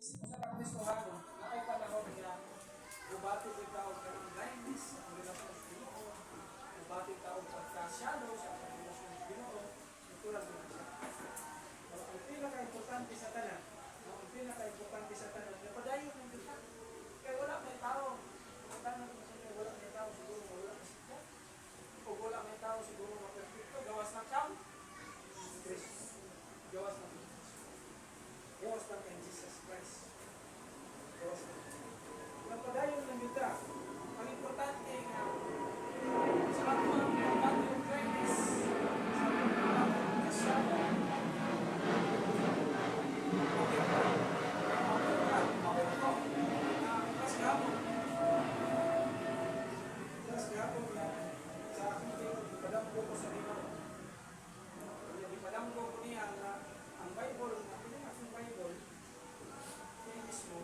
Sa pagdistuhan, na ay panahon niya, bubati ikaw ng blindness ang relasyon sa Ginoo, bubati ikaw pagkasyado sa relasyon sa Ginoo, tulad din siya. So, ang pinaka-importante sa tanan, ang pinaka-importante sa tanan, na padayon ng kita. Kaya wala may tao, ang tanan mo sa wala may tao, siguro wala na siya. O wala may tao, siguro maperfecto, gawas ng tao, Christ. Gawas ng Christ. Gawas ng kay Jesus Christ. Gawas ng napadayon ng kita. Ang importante nga, sa ato ang pagbato yung kindness, sa ato ang pagbato yung kasyada, sa aking ipadamgo ko sa Ginoo. Ipadamgo ko niya ang Bible, ang Bible, kaya mismo,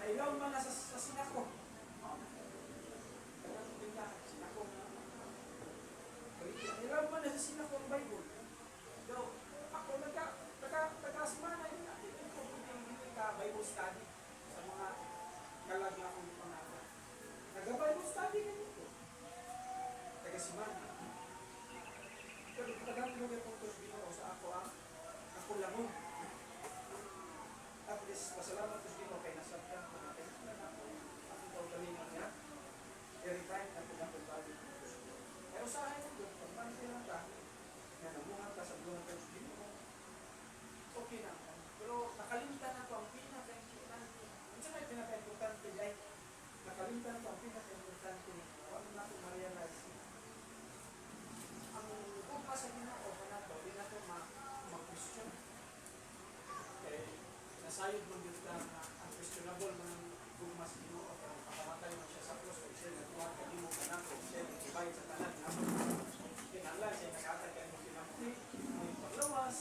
na ilaw man na sa sinako. Kaya ang pinta, sinako na. Ilaw man na sa sinako ang Bible. So, ako nagkasimana yun natin. Hindi ka Bible study sa mga kalag na akong pangalan. Nag-Bible study na dito. Nagkasimana. Pero tagang mo yung puntos Ginoo sa ako ako lamon. At least, pasalamat ko Ginoo kay nasabtan ko natin na ako ang kalingan niya. Every time na pinapagbago ko. Pero sa akin ito, pag manitilang ka, na nabuhat ka sa buhay ka Ginoo, okay na. Pero nakalimutan na ito ang pinaka-importante. Ano sa may pinaka-importante ay nakalimutan na ito ang pinaka-importante. Huwag na ito ma-realize. Ang gugma sa Ginoo pa na ito, hindi na ito ma-question. Okay. Nasayod mo dito na ang questionable mo ng gugma sa Ginoo. Pakamatay mo siya sa cross. Kung siya nagtuwa ka, di mo ka na. Kung siya nagtibayad sa tanan. Kinala siya nakatag ka mo pinamuli. May paglawas,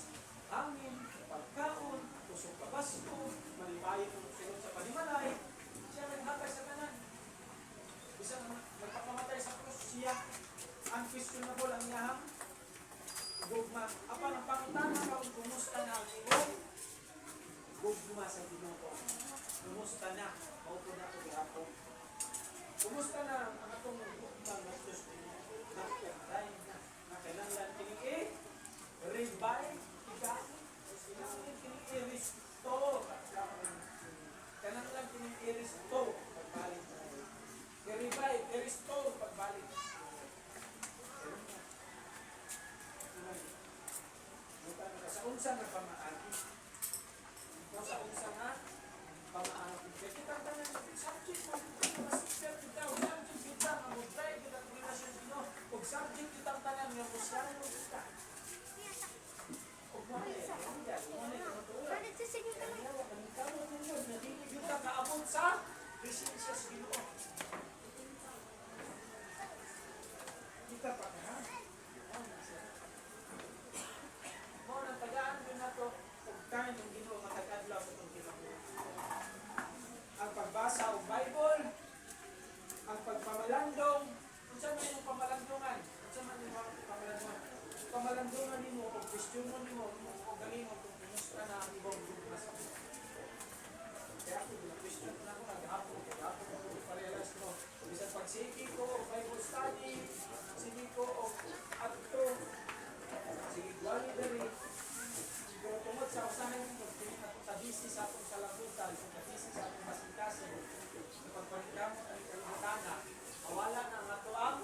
hangin, pagkaon, tusok kabasto, malibayan mo sunod sa panimalay. Siya naghatag sa tanan. Isang nagpakamatay sa cross siya. Unquestionable ang iyahang gugma. Apan ang pangutana ka kung kumusta na ang iyong gugma sa Ginoo. Kumusta na? Maupo na ito gihapon. Kumusta na ang atong gugma ng Diyos Ginoo? Nakikantay na. Nakailangan kining revive. Kinanglan kining i-restore. Kinanglan kining i-restore. Pagbalik. I-revive, i-restore. Pagbalik. Sa unsa nga pamaagi. Sa unsa nga pamaagi. Kaya kita tanan subject mo. Masisper kita. Subject kita. Mamutay kita ang relasyon Ginoo. Kung subject kita tanan nga Kristiano kita. Kung mali. Sige ka lang. Nadili kita kaabot sa presensya sa Ginoo. Kita pa ka. Mo nang tagaan din nato og time ng Ginoo matag-adlaw sa itong kinabuhi. Ang pagbasa og Bible, ang pagpamalandong, unsa man imong pamalandongan? Unsa man imong pamalandongan? Pamalandongan nimo og questionon nimo og galingon kung kumusta na ang ibang gugma sa Ginoo. Kaya ako question na ako naghapon ko parelas ko. Bisan pagsigi ko og Bible study, sige ko og adto sige wali diri siguro tungod sa usahay ko pagkabisi sa atong salaputan pagkabisi sa atong basikasin pagpanikamo ang kalibutana awala na ang ato ang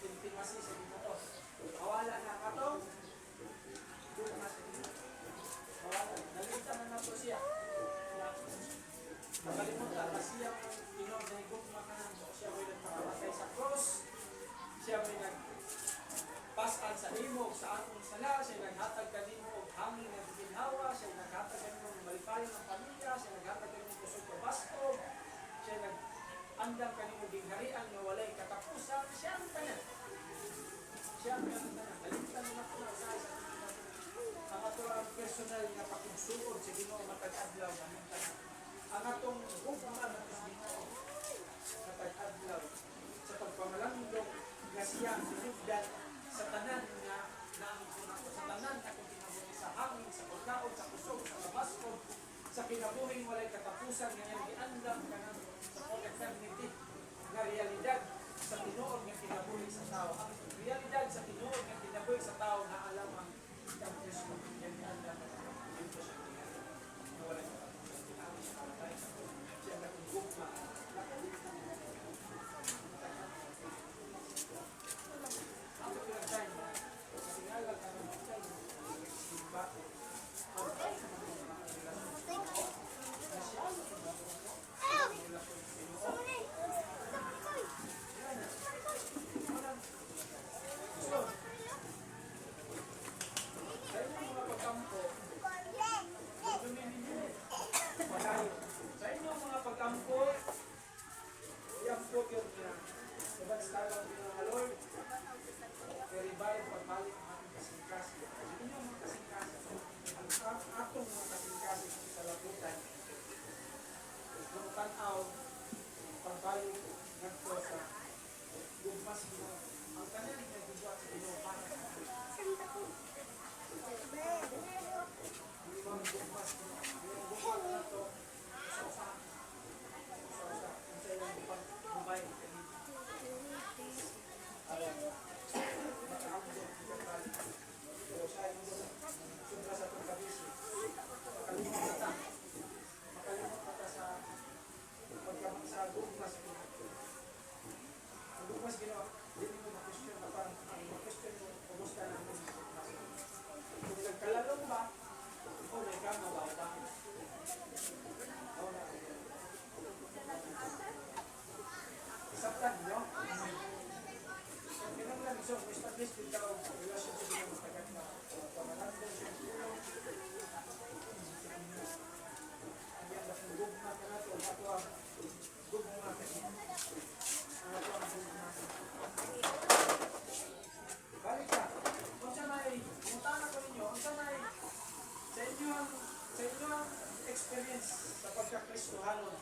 intimacy sa Ginoo awala na ang atong gugma sa Ginoo awala nalimutan na nato siya nakalimutan na siya Ginoo na gugma ka na siya may nagpakamatay sa cross siya may pasan sa imog sa atong sala, siya naghatag kanimo og hangin nga ginhawa, siya naghatag kanimo ng malipayon ng pamilya, siya naghatag kanimo kusog ka basto, siya nag-andam kanimo gingharian nga walay katapusan, siya ang tanan. Siya ang tanan. Kalimtan mo na ko na sa ang ato ang personal nga pakigsuod sa Ginoo matag-adlaw ng tanan. Ang atong gugma ng Ginoo matag-adlaw sa pagpamalandong nga siya sinugdan sa tanan nga naamit ko na ko sa tanan akong kinabuhi sa hangin, sa pagkaon, sa kusog, sa kabaskog, kinabuhing walay katapusan nga giandam ka na sa eternity nga realidad sa tinuod nga kinabuhi sa tao. Ang realidad sa tinuod nga kinabuhi sa tao na alam ang ang Kristo nga giandam ka na dito siya nga walay katapusan. Siya nagugma. Ang pinagsayin na kasingalan ka ng simba sa inyong mga pagkampo, i-upload yun na sabag-stagong din ng Lord, i-revive pagbalik ang ating kasingkasi. Sa inyong mga kasingkasi, ang atong mga kasingkasi sa laputan, nung tanaw, pagbalik nagto sa gugmas mo, ang kanyang nagbubuhat sa inyo para sa gugmas mo, yung gugmas na ito, sa ilang pag-bubay makaamdod sa kali pero siya yung sobra sa itong kabisi makalimot mata sa pagkamang sa gugmas mo ang gugmas ginawa hindi mo ma-question na parang ang ma-question mo kumusta na ang gugmas kung nagkalalong ba o may kama ba o bakit o na isaptan nyo kinanglan so establish din daw relationship ng matagat na pamalandong siya tulong ang yan na kung gugma ka na ito ato ang gugma ka niya ang ato ang gugma balik ka kung siya na mutana ko ninyo kung siya na sa inyo ang experience sa pagkakristohanon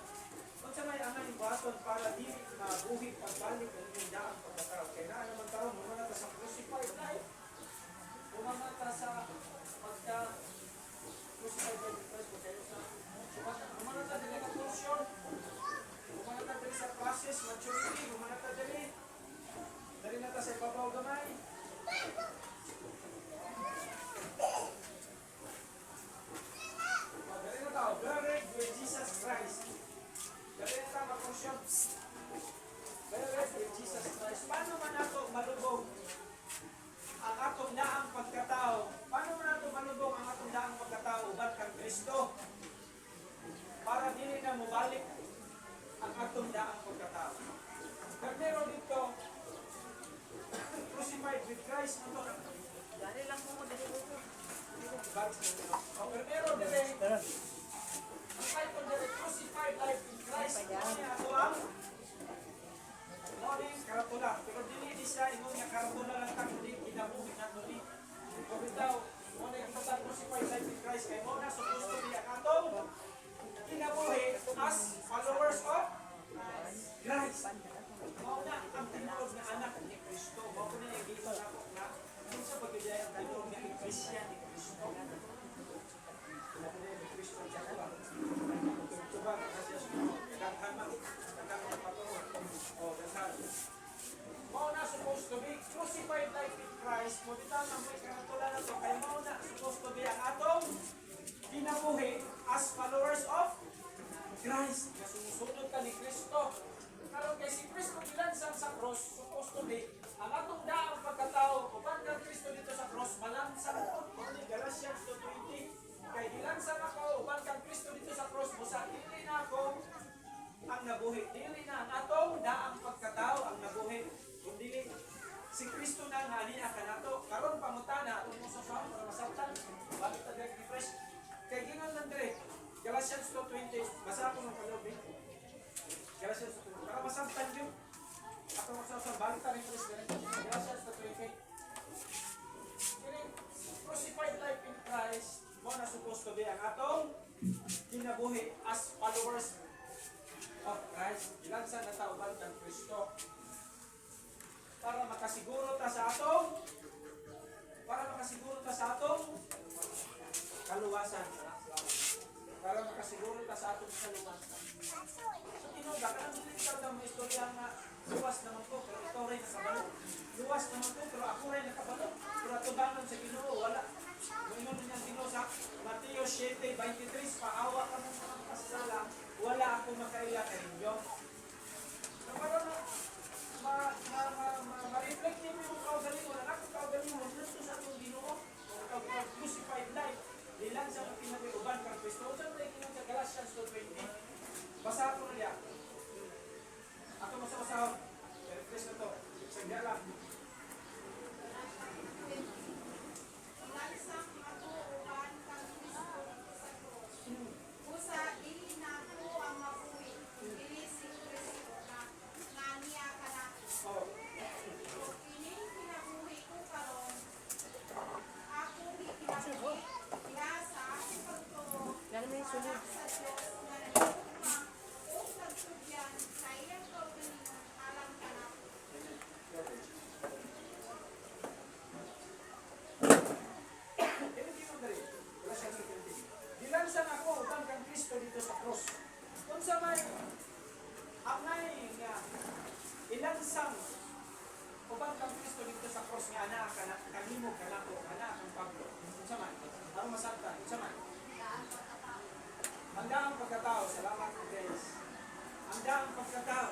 kung siya may anay buhaton para di mabuhi pagbalik ng inyong daang pagkatao. Kaya na naman taon, humanata sa crucified life. Humanata sa pagka-crucified life Christ. Humanata din ang torsion. Humanata din sa process, maturity. Humanata din. Dari nata sa ibabaw gamay. Dari nata, buried with Jesus Christ. Dari nata, makursyon. Buried with Jesus Christ. Paano man nato malubog ang atong daang pagkatao? Paano man nato malubog ang atong daang pagkatao uban kang Kristo? Para dili na mubalik ang atong daang pagkatao. Pero dito, crucified with Christ. Dari lang mo dito. Pero dire, ang title dire, crucified life in Christ. Ano ang morning karatula. Pero dili di siya ingon nga karatula lang ta kundi kinabuhi na kundi. Kung daw mo na yung crucified life in Christ kay mo na supposed to be ang atong kinabuhi as followers of Christ. Mao na ang tinuod nga anak ni Kristo. Mao na yung dito ako na kung sa pagbigay ang tinuod nga Christian ni Kristo. Mao na yung Kristo siya ko. Tubag na siya daghan man daghan patungo. Oh, daghan. Mao na supposed to be crucified life in Christ. Mo bitaw na may karatula na to kay mao na supposed to be ang atong kinabuhi as followers of Christ. Nasusunod ka ni Kristo. Karon kay si Kristo gilansang sa cross, supposed to be ang atong daang pagkatao uban kang Kristo dito sa cross malansang ko ni Galatians 2:20 kay gilansang ako uban kang Kristo dito sa cross busa dili na ako ang nabuhi, dili na ang atong daang pagkatao ang nabuhi kundi si Kristo na nga niya kanato karon pangutana atong mususan para masabtan bakit ta direct refresh kay gingon lang dire Galatians 2:20 basa ko ng kalobin Galatians 2:20 para masabtan yun ako magsasang balik ta rin Galatians 2:20 crucified life in Christ mo na supposed to be ang atong kinabuhi as followers of Christ ilansan na tauban ng Kristo para makasiguro ta sa atong kaluwasan para siguro ta sa atong kaluwas. So tinuga ka nang dili ka daw istorya nga luwas naman ko pero ikaw rin nakabalo. Luwas naman ko pero ako rin nakabalo. Pero atubangan sa Ginoo wala. Moingon niya Ginoo sa Mateo 7:23 paawa ka ng mga kasala wala ako makaiya kay inyo. So para ma-reflect niyo yung kaugalingon, ang akong kaugalingon gusto sa atong Ginoo. Ang crucified life. Ilan sa mga pinag-uban kang Kristo. Saan tayo kinang sa Galatians 2:20? Basa ko na niya. Ako masasahod. Refresh na to. Sagya lang. Lansang matuuban kang Kristo sa krus. Busa dili nato ang mabuhi, dili si Kristo na niya kanako. Oh. So kining kinabuhi ko karon, ako kinabuhi diha sa akong pagtuo. Yan may sunod. Sa Dios nga nagtugma ug nagtugyan sa iyang kaugalingon alang kanako. Dilansan ako upang kang Kristo dito sa cross. Kung sa may angay nga ilansang upang kang Kristo dito sa cross nga anak ka kanimo kanako anak ang Pablo. Kung sa may ang masaktan, kung sa may handa ang pagkatao, salamat po guys. Handa ang pagkatao.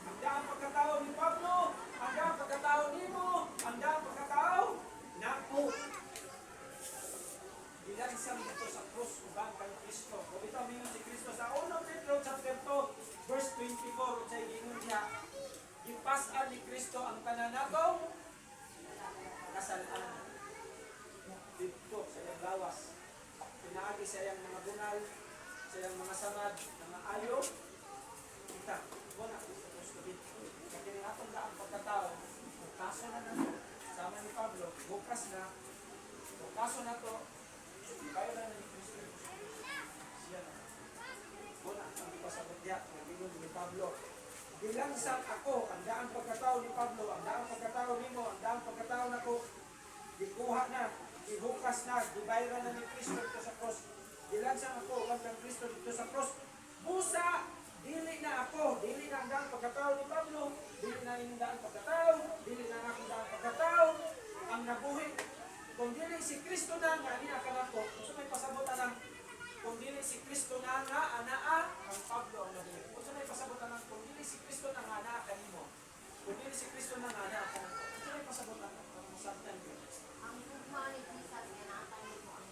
Handa ang pagkatao ni Pablo. Handa ang pagkatao ni mo. Handa ang pagkatao nako. Ilansang dito sa krus ubang kang Kristo. Kung ito mingon si Kristo sa 1 Pedro chapter 2 verse 24 sa gingon niya, gipas-an ni Kristo ang kananakaw kasalan. Dito sa iyang lawas. Pinaagi sa iyang mga bunal, sa iyang mga samad, mga ayo. Kita, wala ko sa Kristo dito. Kaya natong ang pagkatao, kaso na nato, sama ni Pablo, bukas na, kaso na to, kaya lang ni Kristo. Siya na. Wala, ang ipasabot niya, nagbigon ni Pablo. Bilangsang ako, ang daang pagkatao ni Pablo, ang daang pagkatao ni mo, ang daang pagkatao na ko, gikuha na, gibukas na, gibayran na ni Kristo dito sa cross. Bilangsang ako, ang kang Kristo dito sa cross. Busa, dili na ako, dili na ang daang pagkatao ni Pablo, dili na yung daang pagkatao, dili na ang akong daang pagkatao, ang nabuhi. Kung dili si Kristo na nga, niya ka na ko, kung may pasabutan ng kung dili si Kristo na nga, anaa, ang Pablo ang nabuhi. Kung may pasabutan ng kung dili si Kristo na nga, anaa ka nimo. Kung dili si Kristo na nga, anaa ka na ko. Kung may pasabutan ng kung masabtan ko. Ang gugma ni Jesus nga natayo mo ang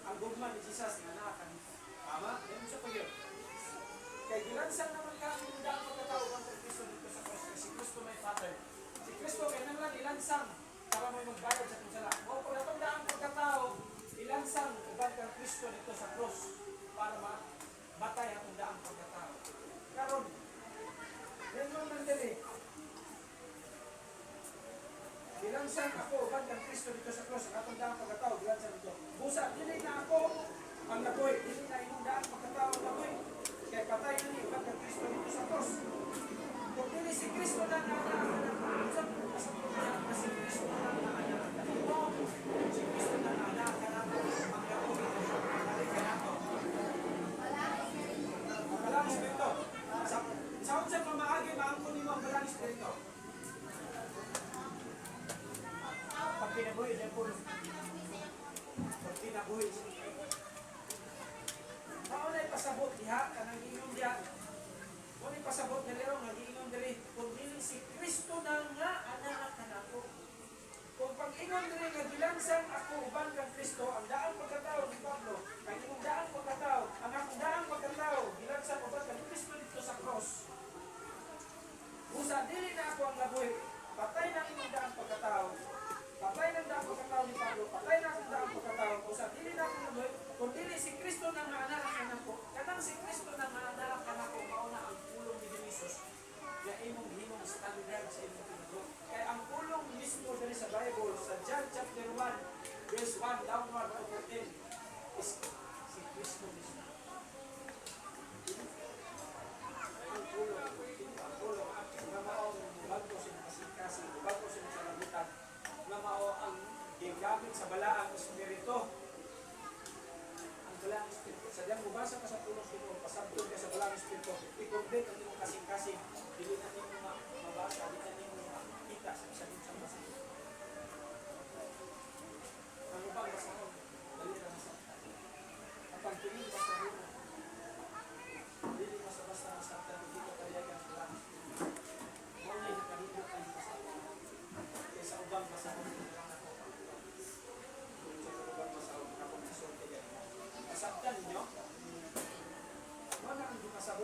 Ang gugma ni Jesus nga anaa ka nimo. Tama? Yan sa pagyo. Kaya gilansan naman ka ang hindi ang pagkatawag ng Kristo dito sa cross. Si Kristo may Father. Si Kristo kaya nang lang ilansang para may magbayad sa kung sala. O kung natong daang pagkatao, ilansang ubang kang Kristo dito sa cross para matay ang daang pagkatao. Karon, yan mo nandali. Ilansang ako ubang kang Kristo dito sa cross, ang atong daang pagkatao, ilansang dito. Busa, dili na ako ang naboy, dili na imong daang pagkatao ang naboy. Kaya patay na ni ubang kang Kristo dito sa cross. Kung dili si Kristo na nga si Kristo na nga si Kristo na nga ang nabuhi ang Balang Espiritu. Sa unsang pamaagi, maangkon nimo ang Balang Espiritu. Pag kinabuhi, diyan po. Pag kinabuhi. Maunay pasabot diha, kanang inyong diha. Maunay pasabot na lero, nag-iingon diri. Kung dili si Kristo na nga, anak ka na ako. Kung pag-ingon diri nga bilansang ako uban kang Kristo, ang daang pagkatao ni Pablo, ang imong daang pagkatao, ang akong daang pagkatao, bilansang uban kang Kristo dito sa cross. Usa dili na ako ang nabuhi, patay na imong daang pagkatao. Patay ng daang pagkatao ni Pablo, patay na akong daang pagkatao. Usa dili na ako nabuhi, kung dili si Kristo na nga anak ka na ko. Kanang si Kristo na nga anak ka na ko, mauna ang pulong ni Jesus. Ya imong himong standard sa imong pinagod. Kaya ang pulong mismo dali sa Bible, sa John chapter 1, verse 1 downward to 14, is si Kristo mismo. Ang pulong, nga mao bago siya nakasingkasi, bago siya nakalabutan, nga mao ang gigamit sa balaang espiritu. Ang balaang espiritu. Sa diyang mubasa ka sa pulong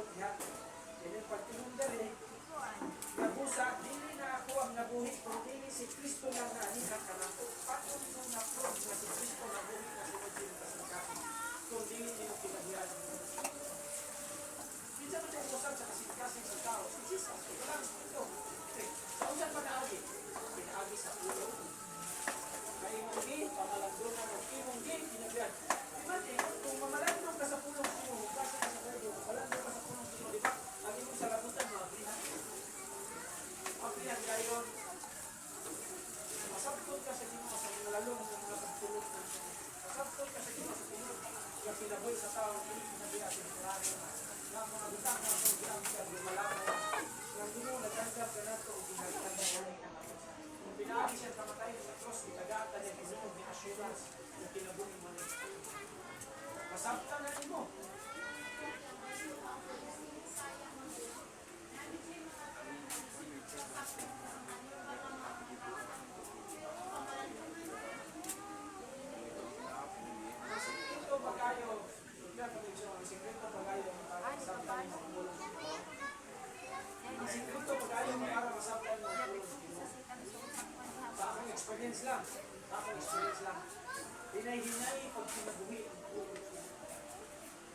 nindot niya. Kaya pagtinundal nabusa, dili na ako ang nabuhi, kung dili si Kristo lang na anihan ka na. Patong nung na-prove na si Kristo nabuhi na sunod din kasangkapi. Kung dili niyo kinabuyan. Minsan mo siya usap sa kasingkasing sa tao. Si Jesus, walang ito. Sa usan pa naagi? Pinaagi sa ulo. Kaimonggi, pamalandungan o imonggi, kinabuyan. Imagine, kung mamalandong ka sa pulong sino, basa ka sa ulo, malandong ka sa pulong sino, di ba? Ang imong salabutan, mga bihan. Ang bihan kayo, masabtot ka sa Ginoo sa mga lalong sa mga pagtulog ng Ginoo. Masabtot ka sa Ginoo sa Ginoo. Yung sinaboy sa tao, hindi sinabihan sa Ginoo na mga butang na sa Ginoo ka, lumalaman na. Yung Ginoo, nagkanggap ka na ito, o ginalitan na yan. Kung pinaagi siya kamatay sa cross, itagatan niya Ginoo, may assurance na kinabuhi mo na. Masabtan na rin mo. Experience lang. Experience lang. Hinay-hinay pag kinabuhi ang pulong Ginoo.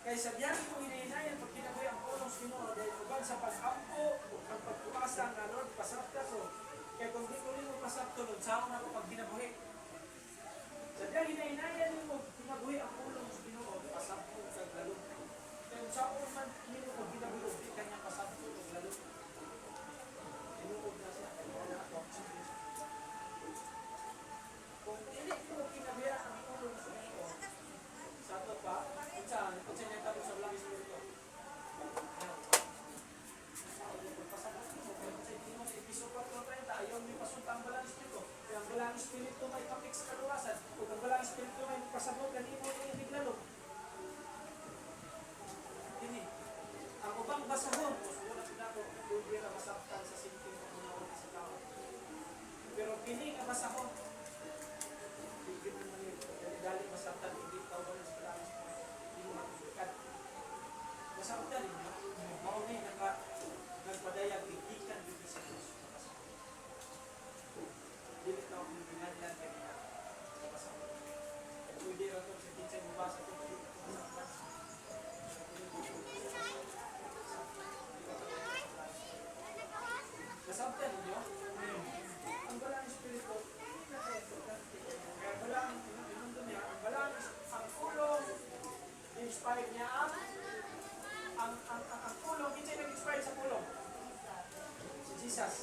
Kaya sa diyan kung hinay-hinayan pag kinabuhi ang pulong Ginoo dahil uban sa pag-ampo o ang pagpuasa nga Lord, pasabta ko. Kaya kung di ko rin mo pasabto, Lord, saan ako pag kinabuhi? Sa diyan hinay-hinayan mo kinabuhi ang pulong Ginoo, pasabto sa lalo. Kaya kung saan man nino pag kinabuhi, di kanya pasabto o lalo. Tinuod na siya. Wala ako ang Diyos. Kung hindi ko kinabiya ang pulong sa iyo, sa ito pa, kung siya niya tapos sa langis mo ito, pagpasabot mo, kaya kung sa hindi mo sa episode 4:30, ayaw may pasunta ang balang espiritu. Kaya ang balang espiritu may kapik sa kaluwasan, kung ang balang espiritu may pasabot, ganito mo yung ibiglalo. Hindi. Ang ubang basahon, sumunod na ako, hindi na masaktan sa sinting ng mga sa tao. Pero piling ang basahon, bigyan mo naman yun. Dali masaktan, hindi tao ba sa kalangis mo. Hindi mo matutukan. Masaktan yun. Maunay, nagpadayag, igikan dito sa Diyos. Dili ka akong pinaglan kanina. Masaktan. Pwede rin ito sa kinsay mo basa ito. Masaktan. Masaktan ninyo? Ang balang espiritu, hindi na sa importante. Kaya balang, inundo niya, ang balang, ang kulong, inspired niya ang kulong, hindi siya nag-inspire sa kulong. Si Jesus.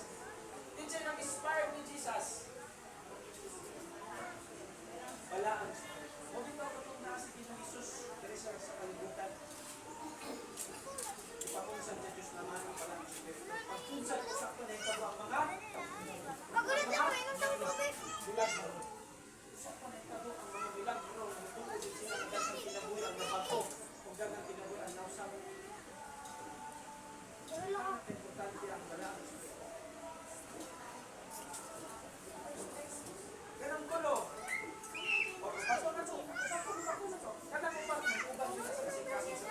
Hindi siya nag-inspire ni Jesus. Balaan. Huwag ito ako itong nasa Ginong Isus, dari sa kalibutan. Ipapunsan sa Diyos naman ang balang espiritu. Pagpunsan ko sa ito na ito ang mga Magulit ako, inom sa tubig. milagro. Sa panitabo ang mga milagro na tungkol din sila ang dagang kinabuhi ang nabato o dagang kinabuhi ang nausap. Importante ang balaan. Ganang kulo. O, paso na to. Kada ko pa, ubang sila sa kasing-kasing sa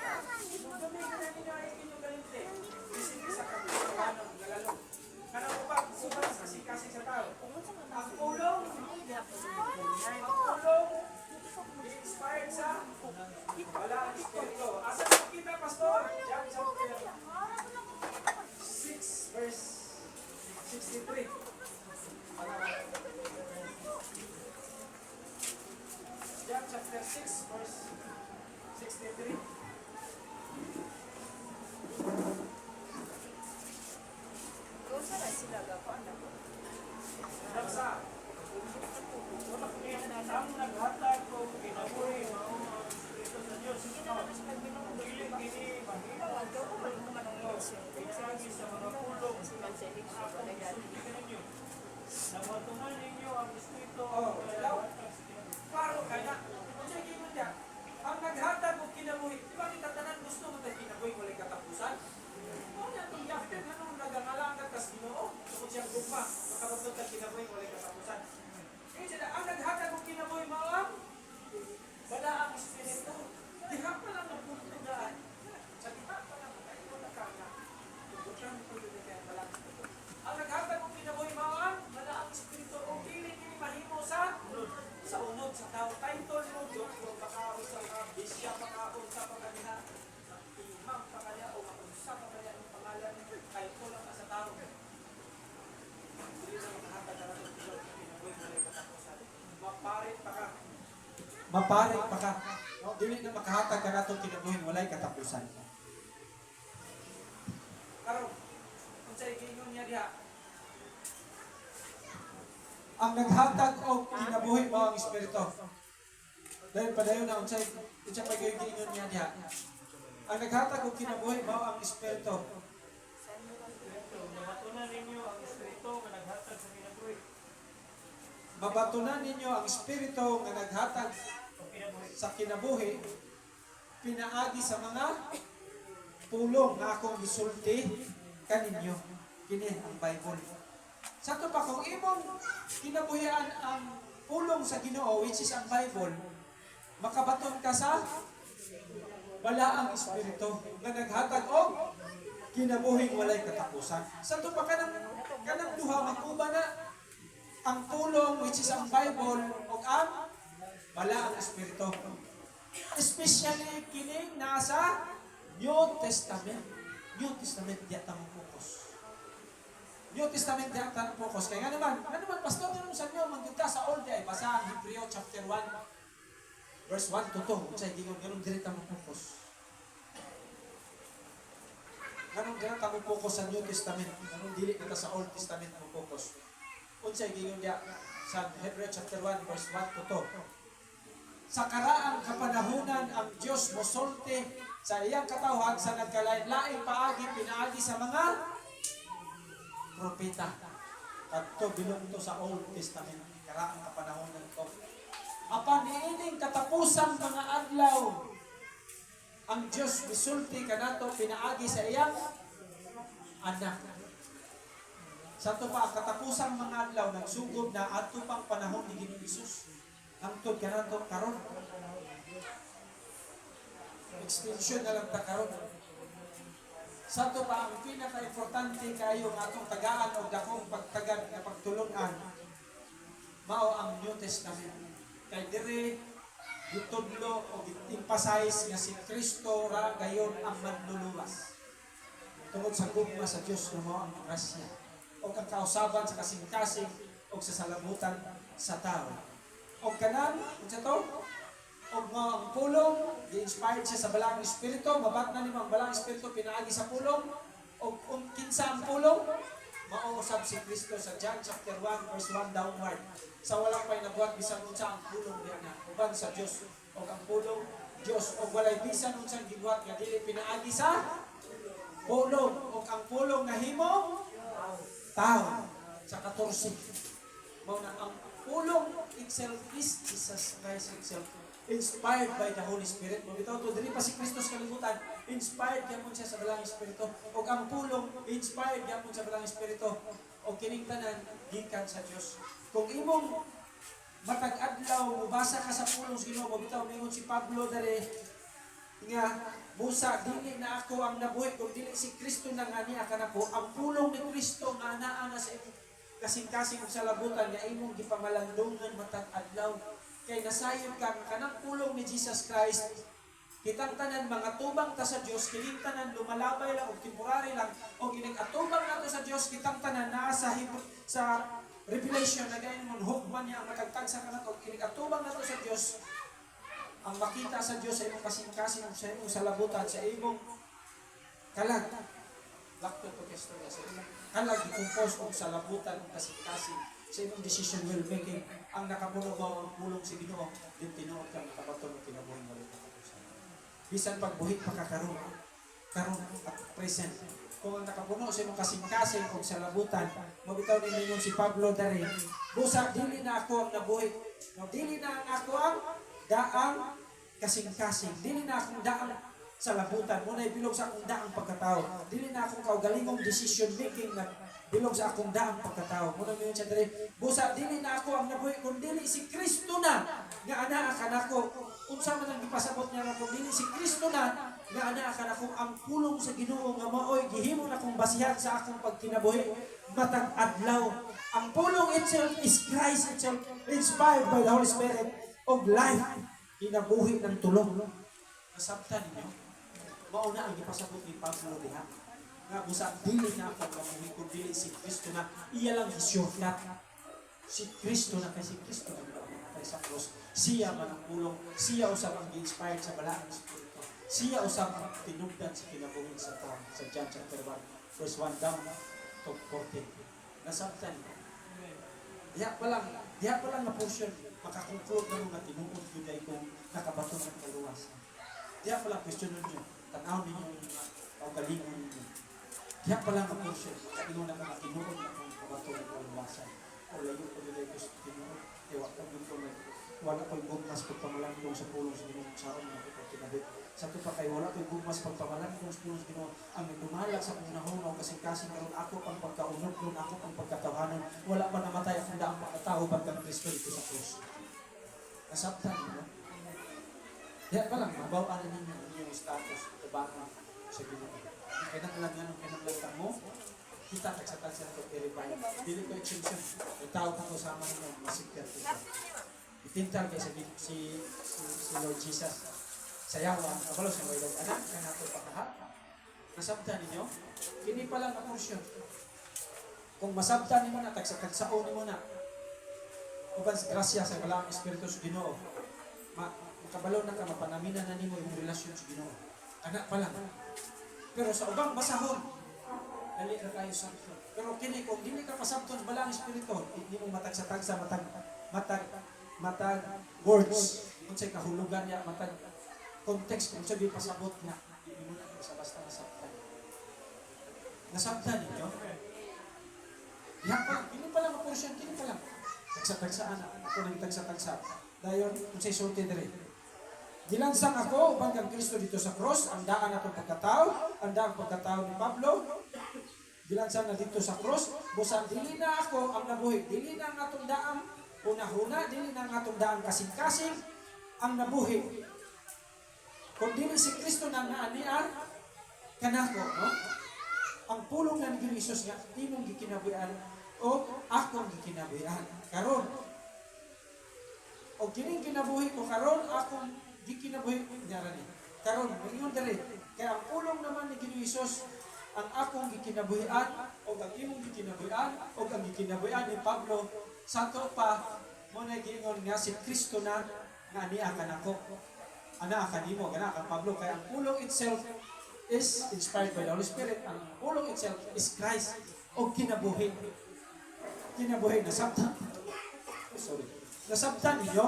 kayo ko lang sa tao. Dili na makahatag ka ng tulog kinabuhi walay katapusan. Maparit pa ka. Maparit pa ka. No, dili na makahatag ka natong kinabuhi walay katapusan. Karon, unsay gingon niya diha? Ang naghatag og kinabuhi mao ang espiritu. Dahil padayon na unsay paggingon niya diha. Ang naghatag og kinabuhi mao ang espiritu. Mabatunan ninyo ang espiritu nga naghatag sa kinabuhi. Mabatunan ninyo ang espiritu nga naghatag sa kinabuhi, pinaagi sa mga pulong nga akong gisulti kaninyo. Kini ang Bible. Sa to pa kung imong kinabuhian ang pulong sa Ginoo, which is ang Bible, makabaton ka sa balaang espiritu nga naghatag og kinabuhing walay katapusan. Sa to pa kanang duha makuba na ang pulong which is ang Bible ug ang balaang espiritu. Especially kining nasa New Testament. New Testament diya tang focus. New Testament diya tang focus. Kaya nga naman pastor nung sa inyo manggita sa Old ay basa ang Hebreo chapter 1 verse 1 to 2. Unsay gingon ganun diri ta mo focus. Ganun diri ta mo focus sa New Testament. Ganun dili kita sa Old Testament mo focus. Unsay gingon diya sa Hebreo chapter 1 verse 1 to 2. Sa karaang kapanahunan ang Diyos mosulti sa iyang katawhan sa nagkalain-laing paagi pinaagi sa mga propeta. Kadto bilong to sa Old Testament, karaang kapanahunan to. Apan niining katapusang mga adlaw ang Diyos misulti kanato pinaagi sa iyang anak. Sa to pa katapusang mga adlaw nagsugod na adto pang panahon ni Ginoong Hesus. Hangtod kanato karon. Extension na lang ta karon. Sa to pa ang pinaka-importante kayo nga atong tagaan o dakong pagtagad nga pagtulungan mao ang New Testament. Kay dire gitudlo o emphasize nga si Kristo ra gayon ang manluluwas. Tungod sa gugma sa Dios nga mao ang grasya o ang kausaban sa kasing-kasing o sa salabutan sa tao. O kanan, unsa to? O nga ang pulong, gi-inspired siya sa balang espiritu, mabat na nimo ang balang espiritu pinaagi sa pulong. O kinsa ang pulong? Mauusab si Kristo sa John chapter 1 verse 1 downward. Sa walang pay nabuhat bisan unsa ang pulong niya na uban sa Dios. O ang pulong Dios o walay bisan unsa gibuhat nga dili pinaagi sa pulong. O ang pulong nga himo tao sa 14. Mao na ang pulong itself is Jesus Christ itself, inspired by the Holy Spirit. Mo bitaw to dili pa si Kristo sa kalibutan, inspired gyapon siya sa balang espiritu. Og ang pulong inspired gyapon sa balang espiritu. Og kining tanan gikan sa Dios. Kung imong matag adlaw mubasa ka sa pulong sa Ginoo, bitaw mingon si Pablo dere nga Musa, dili na ako ang nabuhi kung dili si Kristo nang ania kanako. Ang pulong ni Kristo nga anaa na sa imong kasing-kasing sa labutan nga imong gipamalandungan matag adlaw. Kay nasayod ka kanang pulong ni Jesus Christ. Kitang tanan mga tubang ta sa Dios, kining tanan lumalabay lang o temporary lang o kining atubang nato sa Dios, kitang tanan naa sa Revelation na gayon mon hukman niya ang matagtag sa kanato. Kining atubang nato sa Dios, ang makita sa Dios sa imong kasing-kasing sa imong sa labutan sa imong kalag. Lakto to kestorya sa imong kalag i-compose og sa labutan og kasing-kasing sa imong decision well making. Ang nakapuno mo ang pulong si Ginoo, din tinuod ka makabaton og kinabuhi mo rin katapusan. Bisan pagbuhit pa ka karon at present. Kung ang nakapuno sa imong kasing-kasing og sa labutan, mabitaw din ninyo si Pablo dari. Busa dili na ako ang nabuhi. No, dili na ako ang daang kasing-kasing. Dili na akong daang sa labutan. Muna bilog sa akong daang pagkatao. Dili na akong kaugalingong decision making na bilog sa akong daang pagkatao. Muna mingon siya diri, busa dili na ako ang nabuhi kung dili si Kristo na nga anaa kanako. Unsa man ang gipasabot niya nga kung dili si Kristo na nga anaa kanako, ang pulong sa Ginoo nga maoy gihimo na kong basihan sa akong pagkinabuhi matag adlaw. Ang pulong itself is Christ itself, inspired by the Holy Spirit of life, kinabuhi ng tulong. Nasabtan niyo, mauna ang ipasabot ni Pablo diha. nga busa dili na ako mamuhi kung dili si Kristo na iya lang gisyurkat. Si Kristo na kay si Kristo na kay sa cross. Siya man ang pulong, siya usab ang gi-inspired sa balaang Espiritu. Siya usab ang tinubdan sa kinabuhi sa tao. Sa John chapter 1, verse 1 down to 14. Nasabtan. Diya pa lang na portion, makakonklud na mga tinuod yun ay kung nakabato ng kaluwasan. Diya pa lang question ninyo, tanaw ninyo yung kaugalingon ninyo. Diya pa lang na portion, kaingon na mga tinuod na kung kabato ng kaluwasan. O layo ko nila yung gusto tinuod. Wala ko yung bugmas pagpamalandong sa pulong sa ginong saon na ko kinabit. Sa ito pa kayo, wala ko yung bugmas pagpamalandong sa pulong sa ginong ang dumala sa kunahunaw kasing-kasing karon ako ang pagkaunod nun, ako ang pagkatawanan. Wala pa namatay akong daang pagkatao pagka Kristo dito sa krus. Nasabtan mo. Diyan pa lang, mabawaan na ninyo ang inyong status tabangan sa ginoo. Kinanglan mo, kita kagsatan ko i-reply. Dili ko exemption. Yung tao ko sama ninyo, masikyan ko. Itintal kay si Lord Jesus. Sayawan, kabalo sa mga anak, kaya nato pagkahat. Nasabtan ninyo, kini pa lang ang portion. Kung masabtan ninyo na, tagsakagsaon ninyo na, uban grasya sa balaang Espiritu sa Ginoo, makabalo na ka, mapanaminan na ninyo yung relasyon sa Ginoo. Anak pa lang. Pero sa ubang basahon, dali na kayo sabton. Pero kini, kung hindi ka masabton sa balaang Espiritu, hindi mo matag-sa-tagsa, matag words, kung sa'y kahulugan niya, matag context, kung sa'y pasabot niya, hindi mo na basta nasabtan. Nasabtan ninyo? Diyan pa lang, hindi pa lang maporsyon, hindi pa lang. Tagsa-tagsaan, ako nang tagsa-tagsa. Dayon, kung sa'y sulti na rin. Gilansang ako, upang kang Kristo dito sa cross, ang daan na itong pagkatao, ang daan pagkatao ni Pablo, gilansang na dito sa cross, busan, dili na ako ang nabuhi, dili na ang atong daang una-huna, dili na ang atong daang kasing-kasing, ang nabuhi. Kung dili si Kristo na naanian, kanako, no? Ang pulong na ni Jesus nga, di mong gikinabuyan, o akong gikinabuyan. Karon, o kining kinabuhi ko, karon, akong gikinabuhi, nyara ni. Karon, ngayon dali, kaya ang pulong naman ni Jesus, ang akong gikinabuhian, o ang imong gikinabuhian, o ang gikinabuhian ni Pablo, sa to pa, mo na gingon nga si Kristo na nga niya ka nako. Ana ka nimo, kana ka Pablo, kaya ang pulong itself is inspired by the Holy Spirit. Ang pulong itself is Christ o kinabuhi. Kinabuhi, nasabtan. Sorry. Nasabtan ninyo?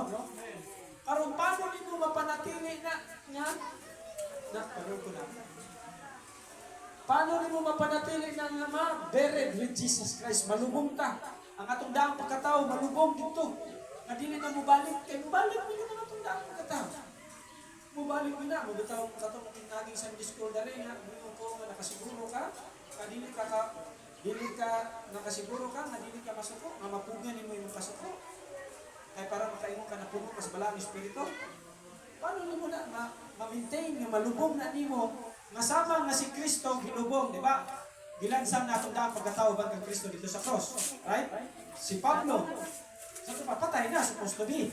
Karon paano ninyo mapanatili na nga? Pagod ko na. Paano ninyo mapanatili na nga ma-buried with Jesus Christ? Malubong ka. Ang atong daang pagkatao, malubong dito. Nga dili na mubalik. Kaya mubalik mo naman atong daang pagkatao. Mubalik mo na. Mubitaw mo katong naging Sunday school dali nga. Ngayon ko nga nakasiguro ka. Dili ka nakasiguro ka. Nga dili ka masuko. Nga mapugan mo yung kasuko. Kaya para makaingon ka na puno ka sa balaang Espiritu. Paano mo na ma-maintain nga malubong na nimo? Masama nga si Kristo gilubong, di ba? Gilansang na itong daang pagkatao ba kang Kristo dito sa cross. Right? Si Pablo, sa ito patay na, supposed to be.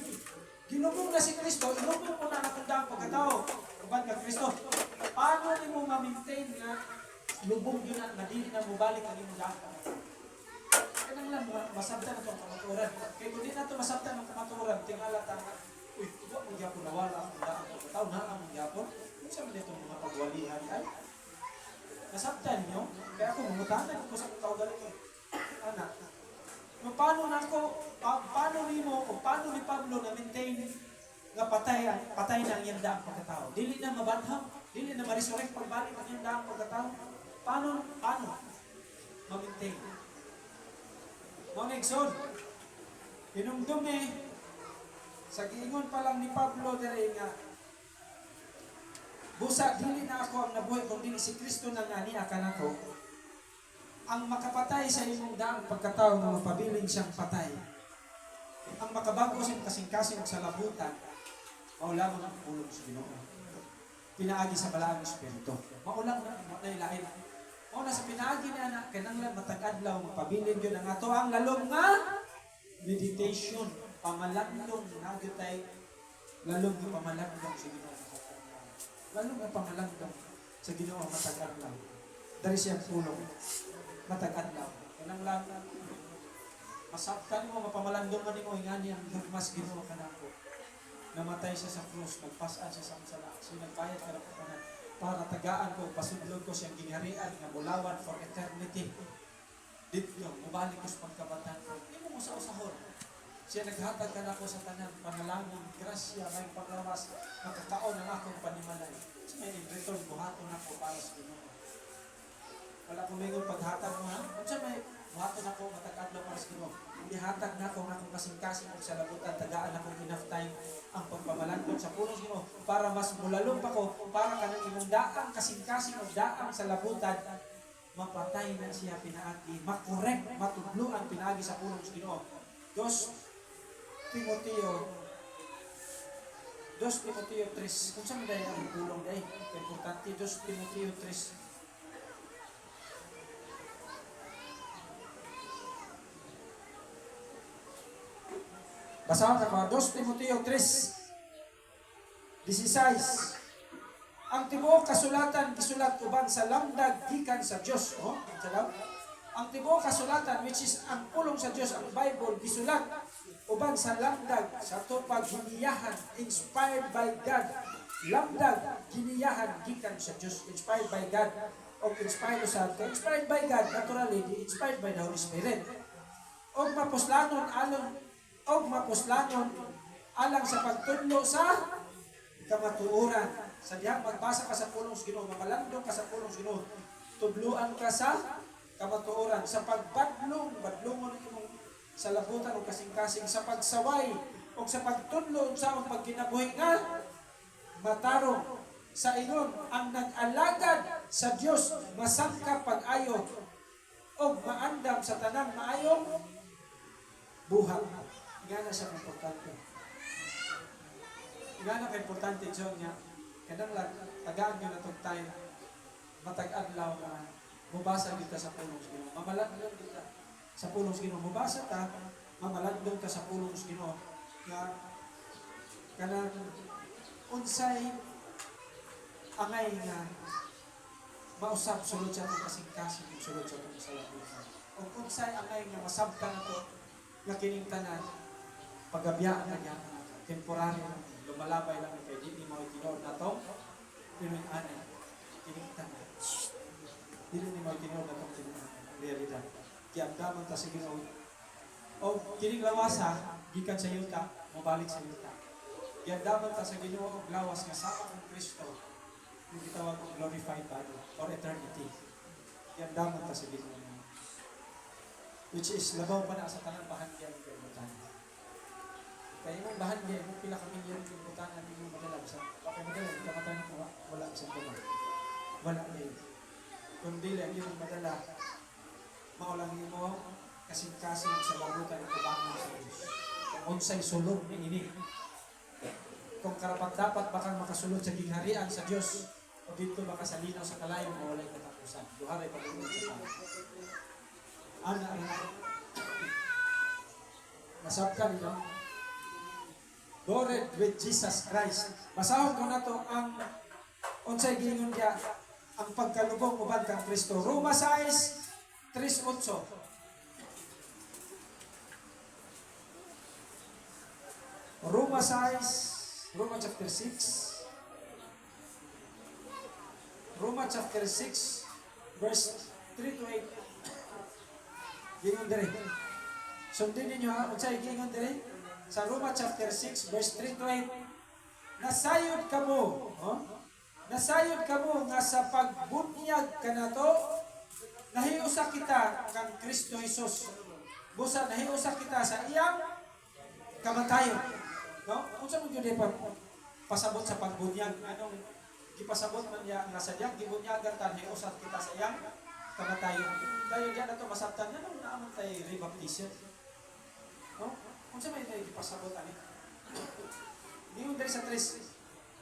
Ginubong na si Kristo, inubong mo na itong daang pagkatao ba kang Kristo. Paano ni mo ma-maintain nga lubong yun na dili na mo balik ang iyong daang pagkatao? Kaya lang masabtan na itong kamaturan. Kaya kung di na ito masabtan ng kamaturan, tingala tanga, uy, huwag mong yapon nawala ang daang pagkatao, na ang yapon. Kung saan mo itong mga pagwalihan ay? Nasabtan niyo? Kaya ako mamutanan ko sa kaugaling ko. Anak, paano ni Pablo na maintain nga patay na ang iyang daang pagkatao? Dili na mabadham, dili na ma-resurrect pagbalik ang iyang daang pagkatao. Paano? Ma-maintain. Mga nagson, pinumdumi, sa giingon pa lang ni Pablo dali nga, busa, dili na ako ang nabuhay kung dili si Kristo na naniakan ako. Ang makapatay sa imong daang pagkatao na mapabiling siyang patay. Ang makabago siyang kasing-kasing sa labutan, maulang ang pulong sa Ginoo. Pinaagi sa balaang Espiritu. Maulang na, ilain. Mauna sa pinaagi na anak, kananglan matag-adlaw, mapabiling yun ang ato ang lalong nga meditation, pamalandong, nagitay, lalong nga pamalandong sa Ginoo. Lalo nga pamalandong sa Ginoo matag-adlaw. Dari siyang pulong. Matag-adlaw. Kanang lang, masabtan mo, mapamalandong ka nimo, ingani ang mas Ginoo ka na ako. Namatay siya sa krus, nagpasaan siya sa sala. So nagbayad ka na po kanan para tagaan ko, pasudlog ko siyang gingharian nga bulawan for eternity. Dito, mubalik ko sa pagkabataan ko. Hindi mo sa usahon. Siya naghatag ka na ako sa tanan, panalangin, grasya, may paglawas, makakaon ang akong panimalay. So may in return, buhaton ako para sa Ginoo. Wala ko may paghatag mo ha? Kung siya may buhaton ako, matag-adlaw para sa Ginoo. Ihatag na ako ng akong kasing-kasing kung sa labot at tagaan akong enough time ang pagpamalandong sa pulong Ginoo para mas mulalong pa ko, para kanang imong daang kasing-kasing o daang sa labutan, mapatay na siya pinaagi, makorek, matudlo ang pinaagi sa pulong Ginoo. 2 Timoteo 3. Kung saan dahil ang pulong dahil? Importante, 2 Timoteo 3. Basahan ka 2 Timoteo 3:16. Ang tibuok kasulatan gisulat uban sa lamdag gikan sa Dios, oh, ang tibuok kasulatan which is ang pulong sa Dios, ang Bible gisulat uban sa lamdag sa tupag giniyahan, inspired by God. Lamdag giniyahan gikan sa Dios, inspired by God. O inspired sa inspired by God, naturally inspired by the Holy Spirit. Og mapuslanon alang sa pagtudlo sa kamatuoran. Sa dihang magbasa ka sa pulong Ginoo, mamalandong ka sa pulong Ginoo, tudluan ka sa kamatuoran, sa badlongon imong sa labutan o kasing-kasing, sa pagsaway o sa pagtudlo sa ang pagkinabuhi nga matarong sa ingon ang nag-alagad sa Dios masangka pag-ayo o maandam sa tanang maayong buhat. Nga na siya importante. Nga na ka-importante, John, nga. Kanang lang, tagaan nyo na itong time, matag-adlaw na mubasa kita sa pulong Ginoo. Mamalandong kita sa pulong Ginoo. Mubasa ka, mamalandong ka sa pulong Ginoo. Nga, kanang, unsay, angay nga, mausap sulod siya itong kasing-kasing, sulod siya itong salabutan. O unsay, angay nga, masabta na ito, nga kiningtanan, pagabiyaan na niya, temporary lang, lumalabay lang kay di ni mo itinood na to, pinag-ana, kinigtan na. Di ni mo itinood na to, realidad. Kaya damang ta sa Ginoo. O kining lawasa, gikan sa yuta, mabalik sa yuta. Kaya damang ta sa Ginoo og lawas nga sama ng Kristo, yung gitawag og glorified body for eternity. Kaya damang ta sa Ginoo. Which is labaw pa na sa tanang bahagyan ng kaibutan. Kaya yung bahagyan, yung pila kami yung kaibutan at yung madala. Baka madala, yung kamatay mo, wala sa pula. Wala din. Kundi lang yung madala, maulang mo kasing-kasing sa labutan at kabangan sa Diyos. Kung unsay sulod ni ini. Kung karapat-dapat bakang makasulod sa gingharian sa Diyos, o dito baka sa linaw sa kalayo, mawalay katapusan. Duharay pag-ulit sa tao. Ana nasabkan nito buried with Jesus Christ. Basahon ko na to ang unsay giingon niya ang pagkalubong uban kang Kristo. Roma 6:3-8. Roma chapter 6 verse 3-8. Gingon dire. Sundin ninyo ha, unsay gingon dire? Sa Roma chapter 6 verse 3-8. Nasayod kamo, nasayod kamo nga sa pagbunyag kanato nahiusa kita kang Kristo Jesus. Busa nahiusa kita sa iyang kamatayon. No? Unsa man gyud pa pasabot sa pagbunyag? Anong gipasabot man niya nga sa diyang gibunyagan ta hiusa kita sa iyang kamatayon. Dahil diyan na ito masabtan na nung naamang tayo rebaptism. No? Kung sa may tayo ipasabot ani? Diyon dari sa 3.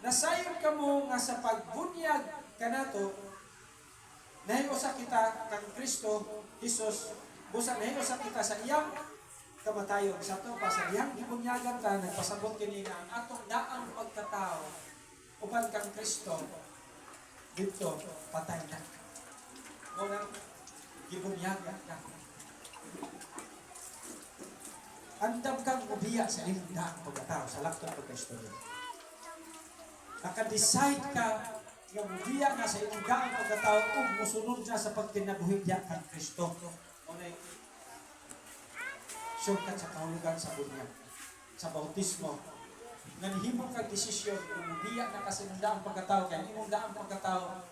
Nasayon ka mo nga sa pagbunyag ka na ito, nahiusa kita kang Kristo, Jesus, busa nahiusa kita sa iyang kamatayon. Sa ito pa, sa iyang gibunyagan ka, nagpasabot kinina ang atong daang pagkatao, uban kang Kristo, dito, patay na. mo na gibunyagan ka. Andam kang ubiya sa imong daang pagkatao sa laktod pagka-istorya. Naka-decide ka nga ubiya na sa imong daang pagkatao ug musunod na sa pagkinabuhigya kang Kristo. Unay shortcut sa kahulugan sa bunyag, sa bautismo. Nga nihimo kang desisyon kung ubiya na ka sa imong daang pagkatao kay imong daang pagkatao